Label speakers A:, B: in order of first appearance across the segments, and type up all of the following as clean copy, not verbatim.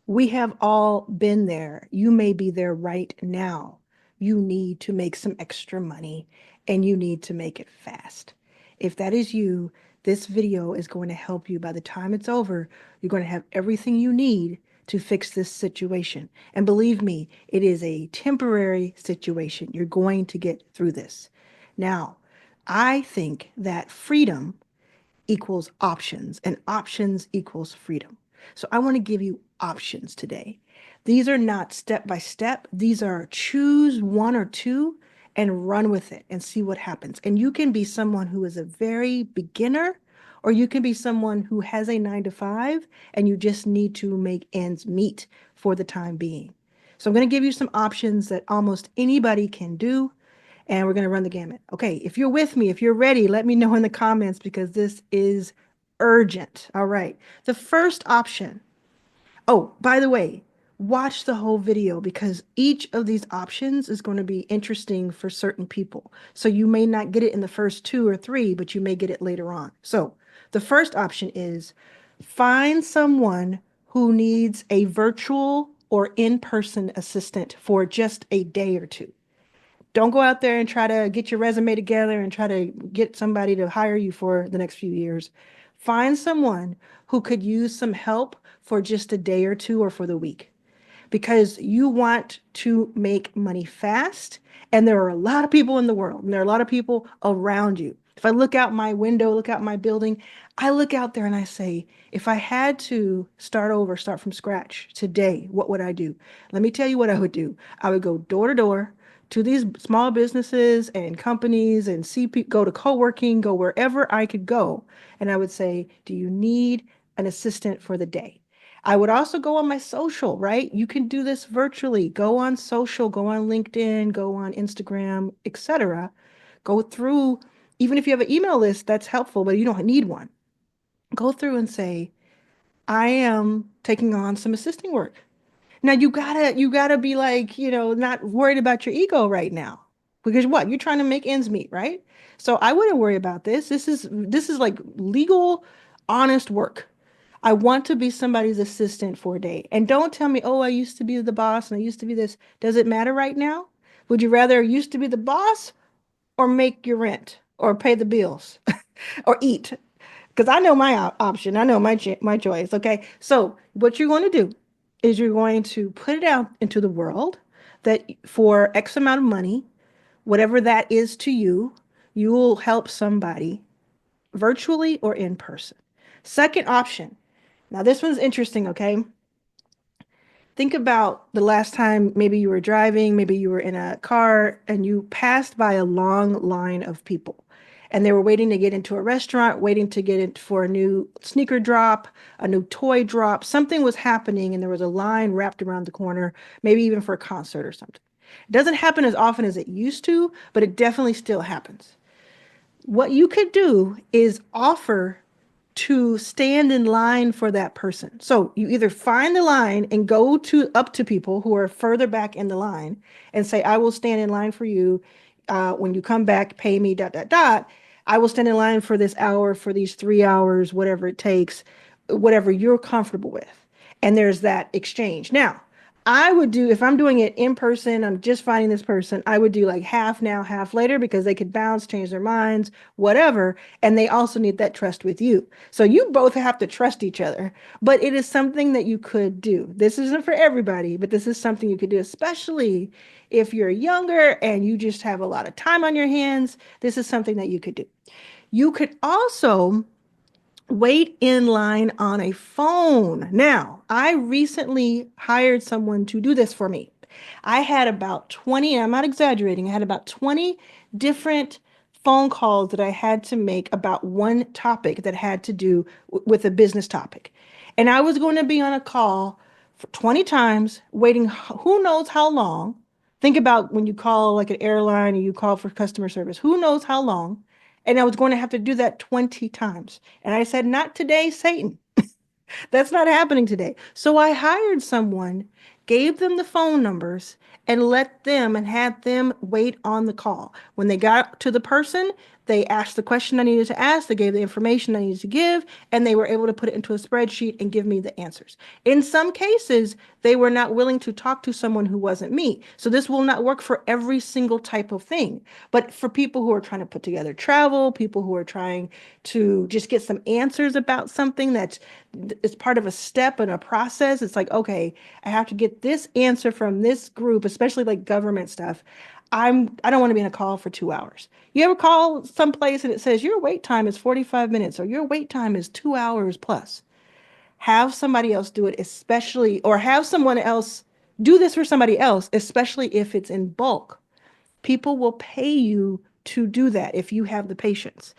A: We have all been there. You may be there right now. You need to make some extra money and you need to make it fast. If that is you, this video is going to help you. By the time it's over, you're going to have everything you need to fix this situation. And believe me, it is a temporary situation. You're going to get through this. Now, I think that freedom equals options, and options equals freedom. So I want to give you options today. These are not step by step. These are choose one or two and run with it and see what happens. And you can be someone who is a very beginner, or you can be someone who has a 9 to 5 and you just need to make ends meet for the time being. So I'm going to give you some options that almost anybody can do, and we're going to run the gamut. Okay, if you're with me, if you're ready, let me know in the comments because this is urgent. All right. The first option. Oh, by the way, watch the whole video because each of these options is going to be interesting for certain people. So you may not get it in the first two or three, but you may get it later on. So the first option is find someone who needs a virtual or in-person assistant for just a day or two. Don't go out there and try to get your resume together and try to get somebody to hire you for the next few years. Find someone who could use some help for just a day or two or for the week because you want to make money fast. And there are a lot of people in the world, and there are a lot of people around you. If I look out my window, look out my building, I look out there and I say, if I had to start over, start from scratch today, what would I do? Let me tell you what I would do. I would go door to door to these small businesses and companies and see people, go to co-working, go wherever I could go. And I would say, do you need an assistant for the day? I would also go on my social, right? You can do this virtually. Go on social, go on LinkedIn, go on Instagram, etc. Go through, even if you have an email list, that's helpful, but you don't need one. Go through and say, I am taking on some assisting work. Now you gotta be like, not worried about your ego right now. Because what? You're trying to make ends meet, right? So I wouldn't worry about this. This is like legal, honest work. I want to be somebody's assistant for a day. And don't tell me, oh, I used to be the boss and I used to be this. Does it matter right now? Would you rather used to be the boss or make your rent or pay the bills or eat? Because I know my option. I know my choice. Okay. So what you're going to do is you're going to put it out into the world that for X amount of money, whatever that is to you, you will help somebody virtually or in person. Second option. Now this one's interesting, okay? Think about the last time maybe you were driving, maybe you were in a car and you passed by a long line of people and they were waiting to get into a restaurant, waiting to get in for a new sneaker drop, a new toy drop. Something was happening and there was a line wrapped around the corner, maybe even for a concert or something. It doesn't happen as often as it used to, but it definitely still happens. What you could do is offer to stand in line for that person. So you either find the line and go to up to people who are further back in the line and say, I will stand in line for you. When you come back, pay me, dot, dot, dot. I will stand in line for this hour, for these 3 hours, whatever it takes, whatever you're comfortable with. And there's that exchange. Now, I would do, if I'm doing it in person, I'm just finding this person, I would do like half now, half later because they could bounce, change their minds, whatever. And they also need that trust with you. So you both have to trust each other. But it is something that you could do. This isn't for everybody, but this is something you could do, especially if you're younger and you just have a lot of time on your hands. This is something that you could do. You could also wait in line on a phone. Now, I recently hired someone to do this for me. I had about 20, and I'm not exaggerating, I had about 20 different phone calls that I had to make about one topic that had to do with a business topic. And I was going to be on a call for 20 times, waiting who knows how long. Think about when you call like an airline and you call for customer service, who knows how long. And I was going to have to do that 20 times. And I said, not today, Satan. That's not happening today. So I hired someone, gave them the phone numbers, and let them and had them wait on the call. When they got to the person, They asked the question I needed to ask, they gave the information I needed to give, and they were able to put it into a spreadsheet and give me the answers. In some cases, they were not willing to talk to someone who wasn't me. So this will not work for every single type of thing. But for people who are trying to put together travel, people who are trying to just get some answers about something that's it's part of a step in a process. It's like, okay, I have to get this answer from this group, especially like government stuff. I don't want to be in a call for 2 hours. You ever call someplace and it says your wait time is 45 minutes or your wait time is 2 hours plus? Have somebody else do it, especially, or have someone else do this for somebody else, especially if it's in bulk. People will pay you to do that if you have the patience.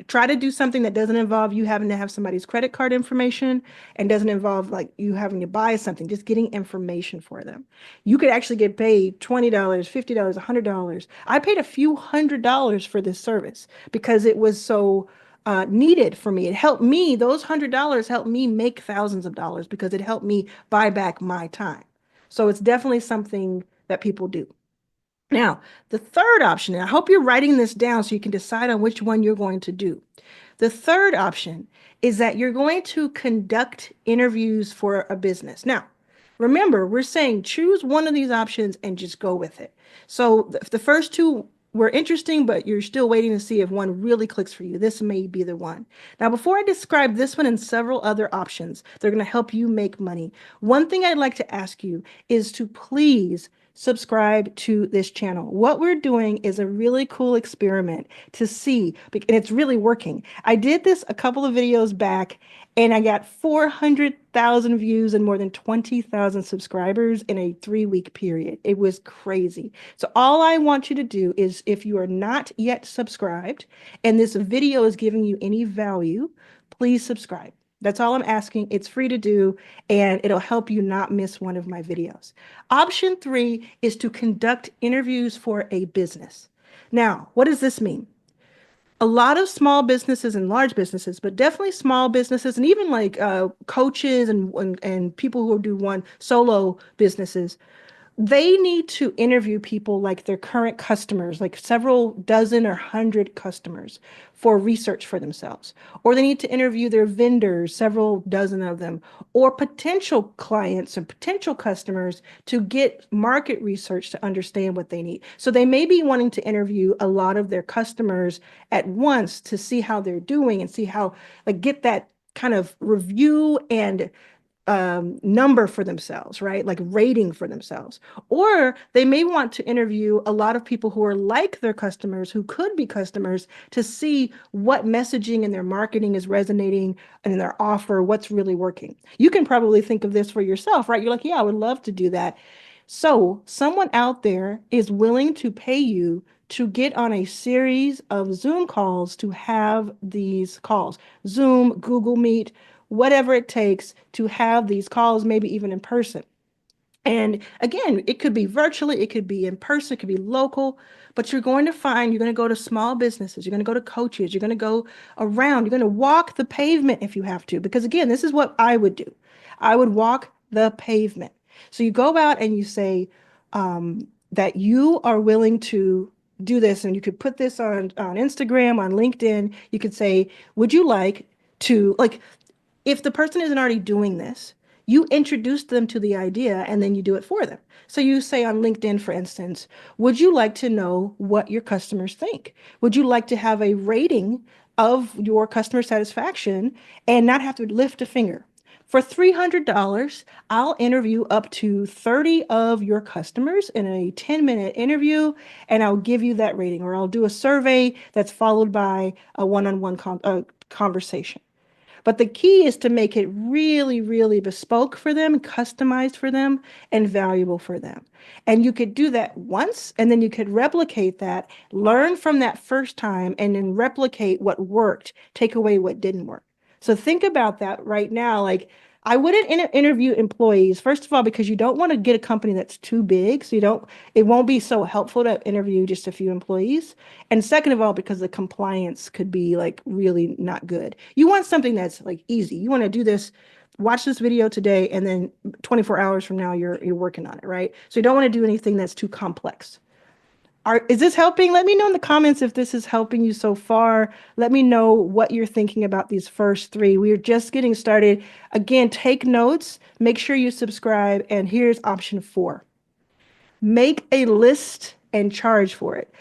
A: Try to do something that doesn't involve you having to have somebody's credit card information and doesn't involve like you having to buy something, just getting information for them. You could actually get paid $20, $50, $100. I paid a few $100s for this service because it was so needed for me. It helped me, those $100 helped me make thousands of dollars because it helped me buy back my time. So it's definitely something that people do. Now, the third option, and I hope you're writing this down so you can decide on which one you're going to do. The third option is that you're going to conduct interviews for a business. Now, remember, we're saying choose one of these options and just go with it. So the first two were interesting, but you're still waiting to see if one really clicks for you. This may be the one. Now, before I describe this one and several other options, they're going to help you make money. One thing I'd like to ask you is to please subscribe to this channel. What we're doing is a really cool experiment to see, and it's really working. I did this a couple of videos back and I got 400,000 views and more than 20,000 subscribers in a 3-week period. It was crazy. So all I want you to do is if you are not yet subscribed and this video is giving you any value, please subscribe. That's all I'm asking. It's free to do, and it'll help you not miss one of my videos. Option 3 is to conduct interviews for a business. Now, what does this mean? A lot of small businesses and large businesses, but definitely small businesses and even like coaches and people who do one solo businesses, they need to interview people like their current customers, like several dozen or hundred customers for research for themselves. Or they need to interview their vendors, several dozen of them, or potential clients and potential customers to get market research to understand what they need. So they may be wanting to interview a lot of their customers at once to see how they're doing and see how, like, get that kind of review and number for themselves, right? Like rating for themselves. Or they may want to interview a lot of people who are like their customers, who could be customers, to see what messaging in their marketing is resonating and in their offer, what's really working. You can probably think of this for yourself, right? You're like, yeah, I would love to do that. So someone out there is willing to pay you to get on a series of Zoom calls to have these calls. Zoom, Google Meet, whatever it takes to have these calls, maybe even in person. And again, it could be virtually, it could be in person, it could be local, but you're going to find, you're going to go to small businesses, you're going to go to coaches, you're going to go around, you're going to walk the pavement if you have to, because again, this is what I would do. I would walk the pavement. So you go out and you say that you are willing to do this, and you could put this on Instagram, on LinkedIn. You could say, would you like to, like, if the person isn't already doing this, you introduce them to the idea and then you do it for them. So you say on LinkedIn, for instance, would you like to know what your customers think? Would you like to have a rating of your customer satisfaction and not have to lift a finger? For $300, I'll interview up to 30 of your customers in a 10-minute interview, and I'll give you that rating, or I'll do a survey that's followed by a one-on-one conversation. But the key is to make it really, really bespoke for them, customized for them, and valuable for them. And you could do that once, and then you could replicate that, learn from that first time, and then replicate what worked, take away what didn't work. So think about that right now. Like, I wouldn't interview employees, first of all, because you don't want to get a company that's too big. So it won't be so helpful to interview just a few employees. And second of all, because the compliance could be like really not good. You want something that's like easy. You want to do this, watch this video today, and then 24 hours from now, you're working on it, right? So you don't want to do anything that's too complex. Is this helping? Let me know in the comments if this is helping you so far. Let me know what you're thinking about these first three. We're just getting started. Again, take notes, make sure you subscribe, and here's option 4. Make a list and charge for it.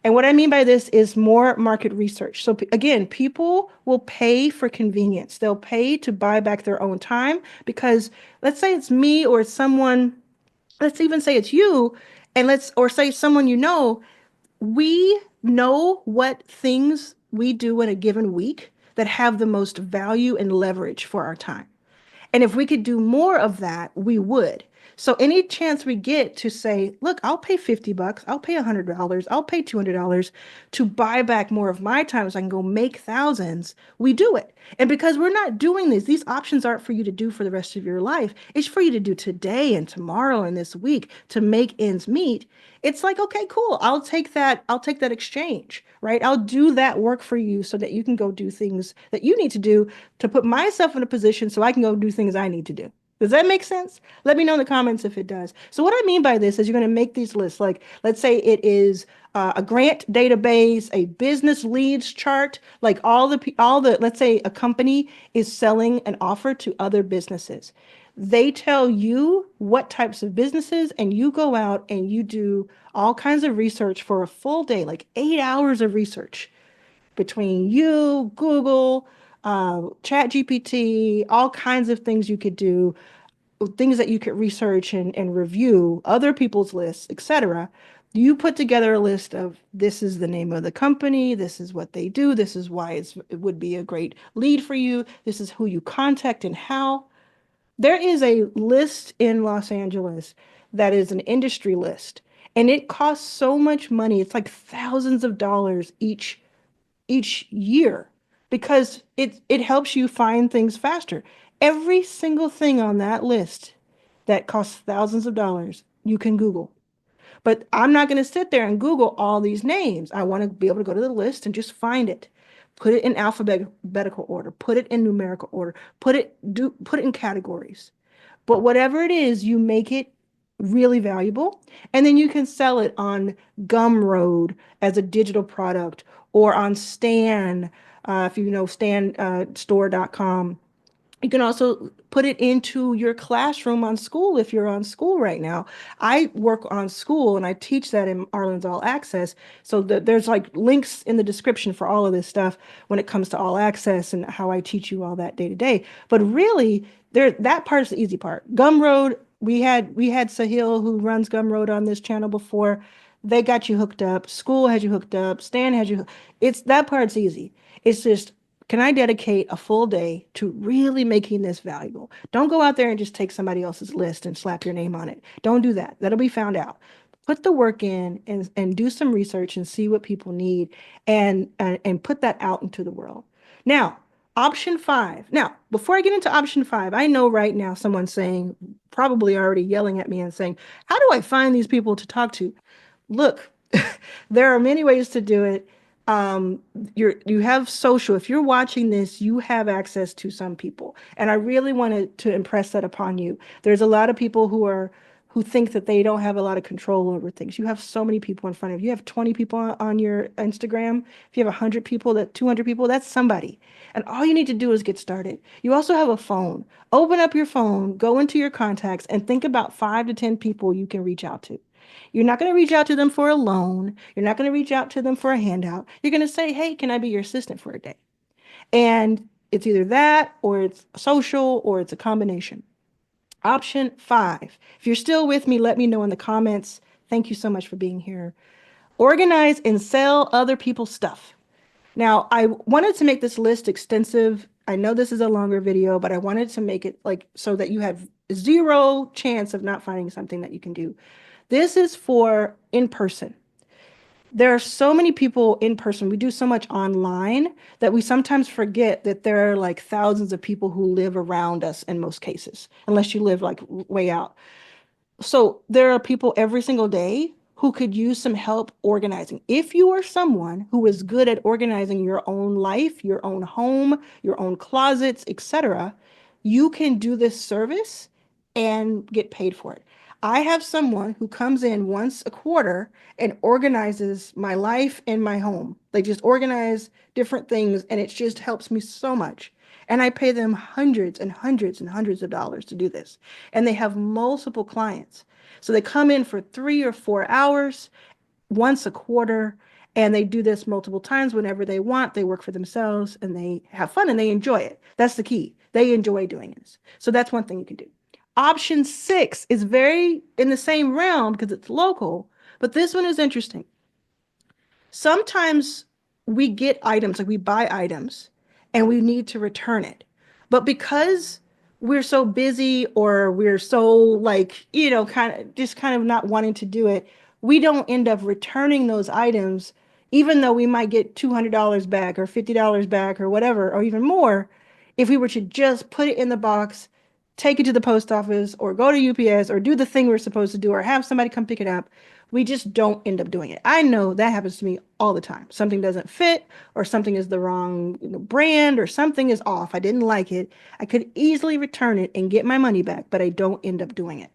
A: And what I mean by this is more market research. So again, people will pay for convenience. They'll pay to buy back their own time because let's say it's me or it's someone, let's even say it's you, and or say someone you know, we know what things we do in a given week that have the most value and leverage for our time. And if we could do more of that, we would. So any chance we get to say, look, I'll pay 50 bucks, I'll pay $100, I'll pay $200 to buy back more of my time so I can go make thousands, we do it. And because we're not doing these options aren't for you to do for the rest of your life. It's for you to do today and tomorrow and this week to make ends meet. It's like, okay, cool. I'll take that exchange, right? I'll do that work for you so that you can go do things that you need to do to put myself in a position so I can go do things I need to do. Does that make sense? Let me know in the comments if it does. So what I mean by this is you're going to make these lists. Like, let's say it is a grant database, a business leads chart, like let's say a company is selling an offer to other businesses. They tell you what types of businesses, and you go out and you do all kinds of research for a full day, like 8 hours of research between you, Google, Chat GPT, all kinds of things you could do, things that you could research and review, other people's lists, etc. You put together a list of this is the name of the company, this is what they do, this is why it would be a great lead for you, this is who you contact and how. There is a list in Los Angeles that is an industry list, and it costs so much money. It's like thousands of dollars each year because it helps you find things faster. Every single thing on that list that costs thousands of dollars, you can Google. But I'm not going to sit there and Google all these names. I want to be able to go to the list and just find it. Put it in alphabetical order, put it in numerical order, put it in categories. But whatever it is, you make it really valuable. And then you can sell it on Gumroad as a digital product or on Stan, if you know stanstore.com. You can also put it into your classroom on school if you're on school right now. I work on school and I teach that in Arlan's All Access. So there's like links in the description for all of this stuff when it comes to All Access and how I teach you all that day to day. But really, that part is the easy part. Gumroad, we had Sahil who runs Gumroad on this channel before. They got you hooked up. School has you hooked up. Stan has you. It's that part's easy. It's just can I dedicate a full day to really making this valuable? Don't go out there and just take somebody else's list and slap your name on it. Don't do that. That'll be found out. Put the work in and do some research and see what people need and put that out into the world. Now, option 5. Now, before I get into option 5, I know right now someone's saying, probably already yelling at me and saying, how do I find these people to talk to? Look, there are many ways to do it. You have social. If you're watching this, you have access to some people. And I really wanted to impress that upon you. There's a lot of people who think that they don't have a lot of control over things. You have so many people in front of you. You have 20 people on your Instagram. If you have 100 people, 200 people, that's somebody. And all you need to do is get started. You also have a phone. Open up your phone, go into your contacts, and think about 5 to 10 people you can reach out to. You're not going to reach out to them for a loan. You're not going to reach out to them for a handout. You're going to say, hey, can I be your assistant for a day? And it's either that or it's social or it's a combination. Option 5. If you're still with me, let me know in the comments. Thank you so much for being here. Organize and sell other people's stuff. Now, I wanted to make this list extensive. I know this is a longer video, but I wanted to make it like so that you have zero chance of not finding something that you can do. This is for in person. There are so many people in person. We do so much online that we sometimes forget that there are like thousands of people who live around us in most cases, unless you live like way out. So there are people every single day who could use some help organizing. If you are someone who is good at organizing your own life, your own home, your own closets, etc., you can do this service and get paid for it. I have someone who comes in once a quarter and organizes my life and my home. They just organize different things and it just helps me so much. And I pay them hundreds and hundreds and hundreds of dollars to do this. And they have multiple clients. So they come in for 3 or 4 hours once a quarter and they do this multiple times whenever they want. They work for themselves and they have fun and they enjoy it. That's the key. They enjoy doing this. So that's one thing you can do. Option 6 is very in the same realm because it's local, but this one is interesting. Sometimes we get items, like we buy items, and we need to return it. But because we're so busy or we're so like, kind of not wanting to do it, we don't end up returning those items, even though we might get $200 back or $50 back or whatever, or even more, if we were to just put it in the box, take it to the post office or go to UPS or do the thing we're supposed to do or have somebody come pick it up. We just don't end up doing it. I know that happens to me all the time. Something doesn't fit or something is the wrong brand or something is off. I didn't like it. I could easily return it and get my money back, but I don't end up doing it.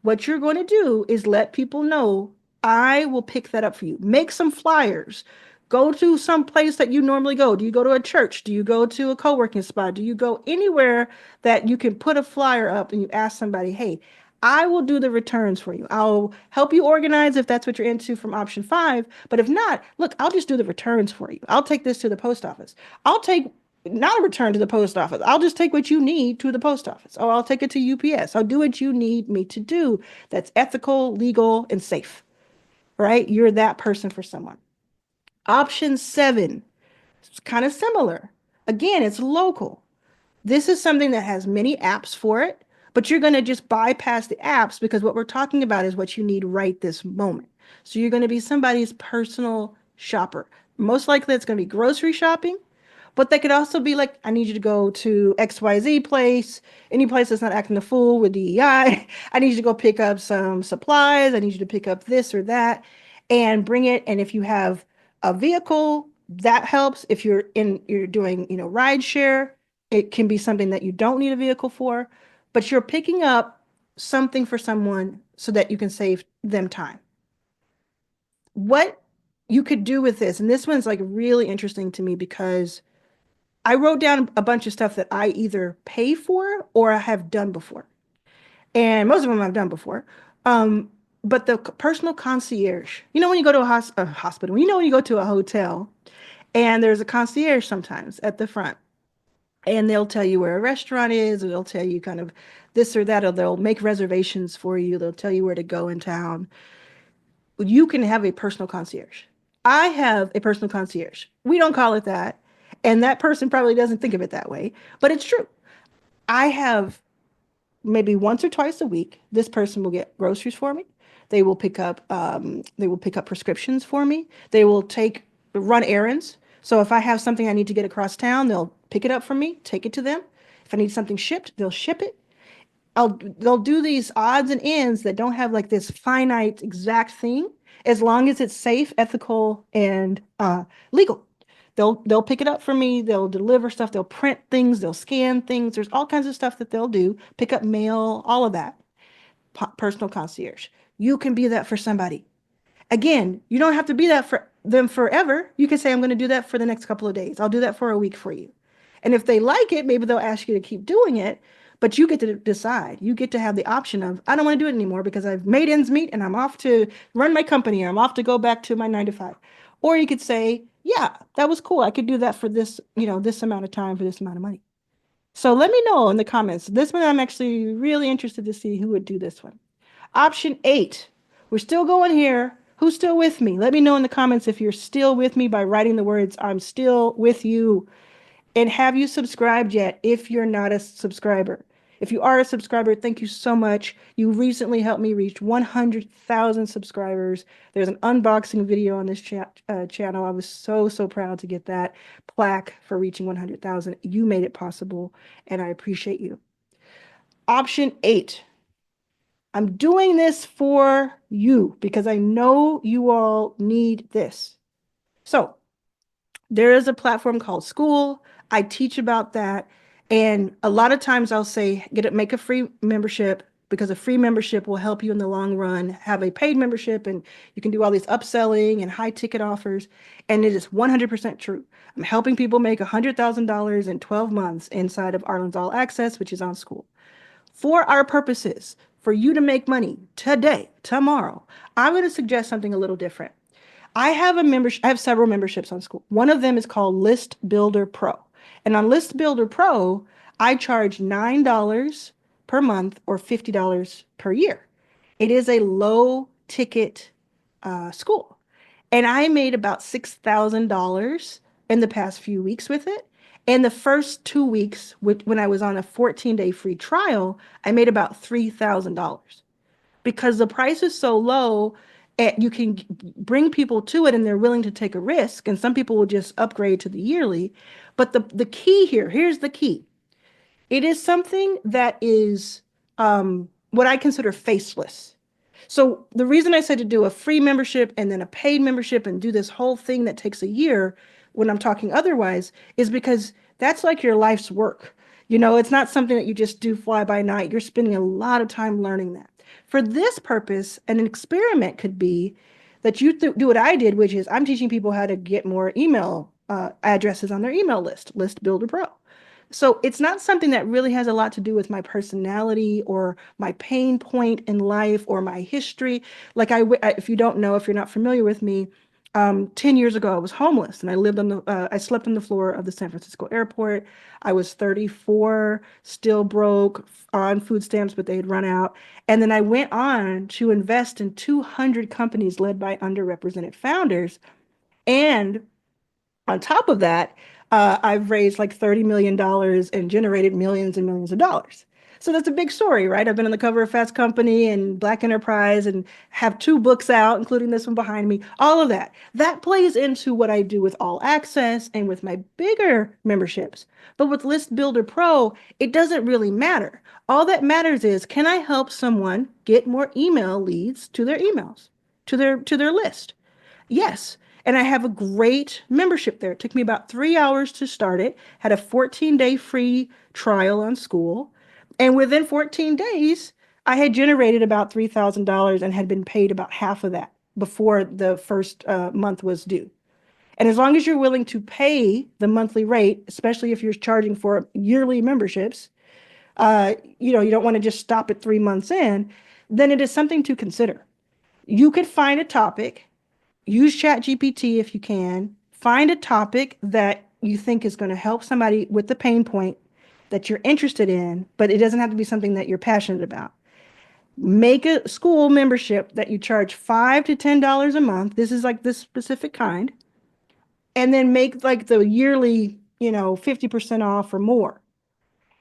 A: What you're going to do is let people know I will pick that up for you. Make some flyers. Go to some place that you normally go. Do you go to a church? Do you go to a co-working spot? Do you go anywhere that you can put a flyer up and you ask somebody, hey, I will do the returns for you. I'll help you organize if that's what you're into from option 5. But if not, look, I'll just do the returns for you. I'll take this to the post office. I'll take not a return to the post office. I'll just take what you need to the post office, or I'll take it to UPS. I'll do what you need me to do that's ethical, legal, and safe, right? You're that person for someone. Option 7, it's kind of similar. Again, it's local. This is something that has many apps for it, but you're going to just bypass the apps because what we're talking about is what you need right this moment. So you're going to be somebody's personal shopper. Most likely it's going to be grocery shopping, but they could also be like, I need you to go to XYZ place, any place that's not acting a fool with DEI. I need you to go pick up some supplies. I need you to pick up this or that and bring it. And if you have a vehicle, that helps. If you're doing, ride share, it can be something that you don't need a vehicle for, but you're picking up something for someone so that you can save them time. What you could do with this, and this one's like really interesting to me because I wrote down a bunch of stuff that I either pay for or I have done before. And most of them I've done before. Um, but the personal concierge, when you go to a hospital, when you go to a hotel and there's a concierge sometimes at the front and they'll tell you where a restaurant is, or they'll tell you kind of this or that, or they'll make reservations for you. They'll tell you where to go in town. You can have a personal concierge. I have a personal concierge. We don't call it that. And that person probably doesn't think of it that way, but it's true. I have maybe once or twice a week, this person will get groceries for me. They will pick up prescriptions for me. They will run errands. So if I have something I need to get across town, they'll pick it up for me, take it to them. If I need something shipped, they'll ship it. They'll do these odds and ends that don't have like this finite exact thing, as long as it's safe, ethical, and legal. They'll pick it up for me. They'll deliver stuff. They'll print things. They'll scan things. There's all kinds of stuff that they'll do. Pick up mail, all of that. Personal concierge. You can be that for somebody. Again, you don't have to be that for them forever. You can say, I'm going to do that for the next couple of days. I'll do that for a week for you. And if they like it, maybe they'll ask you to keep doing it, but you get to decide. You get to have the option of, I don't want to do it anymore because I've made ends meet and I'm off to run my company or I'm off to go back to my 9 to 5. Or you could say, yeah, that was cool. I could do that for this, this amount of time for this amount of money. So let me know in the comments. This one, I'm actually really interested to see who would do this one. Option 8. We're still going here. Who's still with me? Let me know in the comments if you're still with me by writing the words, I'm still with you. And have you subscribed yet if you're not a subscriber? If you are a subscriber, thank you so much. You recently helped me reach 100,000 subscribers. There's an unboxing video on this channel. I was so, so proud to get that plaque for reaching 100,000. You made it possible, and I appreciate you. Option 8. I'm doing this for you because I know you all need this. So there is a platform called School. I teach about that. And a lot of times I'll say, make a free membership, because a free membership will help you in the long run have a paid membership, and you can do all these upselling and high ticket offers. And it is 100% true. I'm helping people make $100,000 in 12 months inside of Arlan's All Access, which is on school. For our purposes, for you to make money today, tomorrow, I'm going to suggest something a little different. I have a membership, I have several memberships on school. One of them is called List Builder Pro. And on List Builder Pro, I charge $9 per month or $50 per year. It is a low ticket school. And I made about $6,000 in the past few weeks with it. And the first 2 weeks, when I was on a 14-day free trial, I made about $3,000 because the price is so low. And you can bring people to it and they're willing to take a risk. And some people will just upgrade to the yearly. But the key here, here's the key. It is something that is what I consider faceless. So the reason I said to do a free membership and then a paid membership and do this whole thing that takes a year when I'm talking otherwise is because that's like your life's work. It's not something that you just do fly by night. You're spending a lot of time learning that. For this purpose, an experiment could be that you do what I did, which is I'm teaching people how to get more email addresses on their email list, List Builder Pro. So it's not something that really has a lot to do with my personality or my pain point in life or my history. Like if you don't know, if you're not familiar with me, 10 years ago, I was homeless and I slept on the floor of the San Francisco airport. I was 34, still broke on food stamps, but they had run out. And then I went on to invest in 200 companies led by underrepresented founders. And on top of that, I've raised like $30 million and generated millions and millions of dollars. So that's a big story, right? I've been on the cover of Fast Company and Black Enterprise and have 2 books out, including this one behind me. All of that. That plays into what I do with All Access and with my bigger memberships. But with List Builder Pro, it doesn't really matter. All that matters is, can I help someone get more email leads to their emails, to their list? Yes. And I have a great membership there. It took me about 3 hours to start it, had a 14-day free trial on school. And within 14 days, I had generated about $3,000 and had been paid about half of that before the first month was due. And as long as you're willing to pay the monthly rate, especially if you're charging for yearly memberships, you don't want to just stop at 3 months in, then it is something to consider. You could find a topic. Use ChatGPT if you can. Find a topic that you think is going to help somebody with the pain point that you're interested in, but it doesn't have to be something that you're passionate about. Make a school membership that you charge $5 to $10 a month. This is like this specific kind. And then make like the yearly, 50% off or more.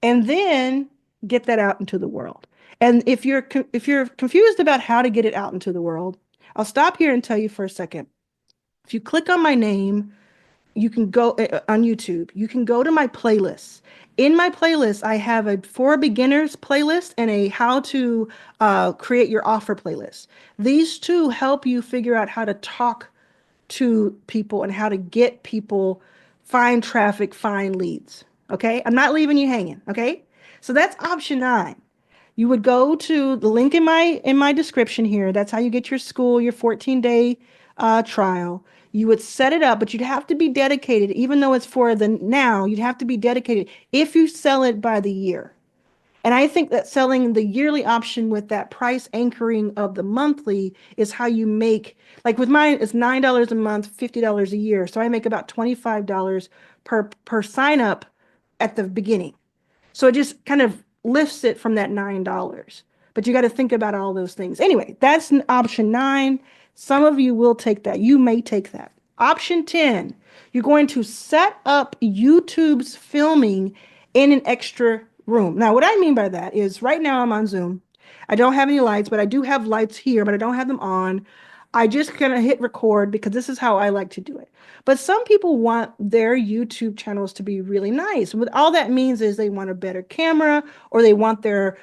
A: And then get that out into the world. And if you're confused about how to get it out into the world, I'll stop here and tell you for a second. If you click on my name, you can go on YouTube, you can go to my playlists. In my playlist, I have a for beginners playlist and a how to create your offer playlist. These two help you figure out how to talk to people and how to get people, find traffic, find leads. Okay. I'm not leaving you hanging. Okay. So that's option 9. You would go to the link in my description here. That's how you get your 14-day trial. You would set it up, but you'd have to be dedicated, even though it's for the now, you'd have to be dedicated if you sell it by the year. And I think that selling the yearly option with that price anchoring of the monthly is how you make, like with mine, it's $9 a month, $50 a year. So I make about $25 per sign up at the beginning. So it just kind of lifts it from that $9. But you got to think about all those things. Anyway, that's option 9. Some of you will take that. You may take that. Option 10, you're going to set up YouTube's filming in an extra room. Now, what I mean by that is right now I'm on Zoom. I don't have any lights, but I do have lights here, but I don't have them on. I just kind of hit record because this is how I like to do it. But some people want their YouTube channels to be really nice. What all that means is they want a better camera, or they want better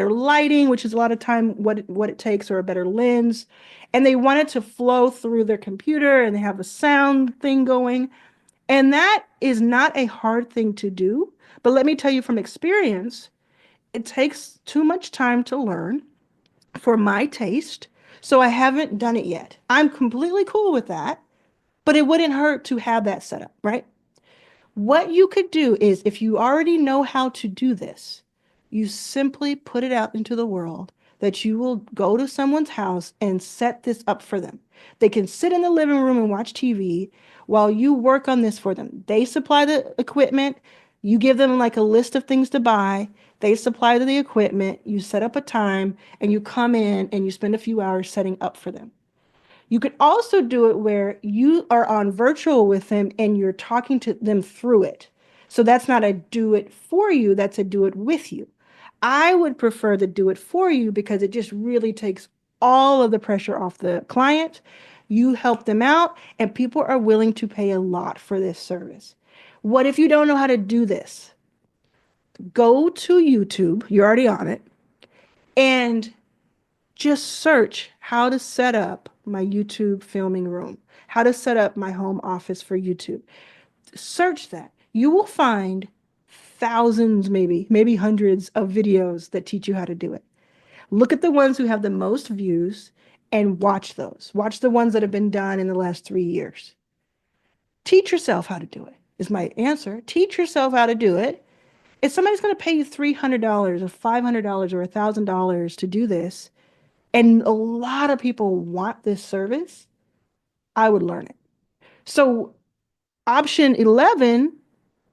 A: lighting, which is a lot of time what it takes, or a better lens. And they want it to flow through their computer and they have a sound thing going. And that is not a hard thing to do. But let me tell you from experience, it takes too much time to learn for my taste. So I haven't done it yet. I'm completely cool with that, but it wouldn't hurt to have that set up, right? What you could do is if you already know how to do this, you simply put it out into the world that you will go to someone's house and set this up for them. They can sit in the living room and watch TV while you work on this for them. They supply the equipment. You give them like a list of things to buy. They supply the equipment. You set up a time and you come in and you spend a few hours setting up for them. You could also do it where you are on virtual with them and you're talking to them through it. So that's not a do it for you, that's a do it with you. I would prefer the do it for you because it just really takes all of the pressure off the client. You help them out, and people are willing to pay a lot for this service. What if you don't know how to do this? Go to YouTube, you're already on it, and just search how to set up my YouTube filming room, how to set up my home office for YouTube. Search that. You will find thousands, maybe hundreds of videos that teach you how to do it. Look at the ones who have the most views and watch those. Watch the ones that have been done in the last 3 years. Teach yourself how to do it, is my answer. Teach yourself how to do it. If somebody's going to pay you $300 or $500 or $1,000 to do this, and a lot of people want this service, I would learn it. So option 11,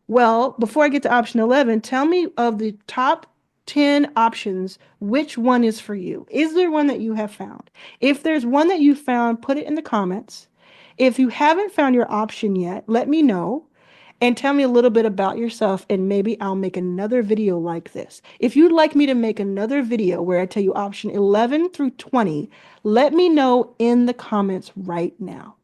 A: well, before I get to option 11, tell me of the top 10 options, which one is for you? Is there one that you have found? If there's one that you found, put it in the comments. If you haven't found your option yet, let me know and tell me a little bit about yourself, and maybe I'll make another video like this. If you'd like me to make another video where I tell you option 11 through 20, let me know in the comments right now.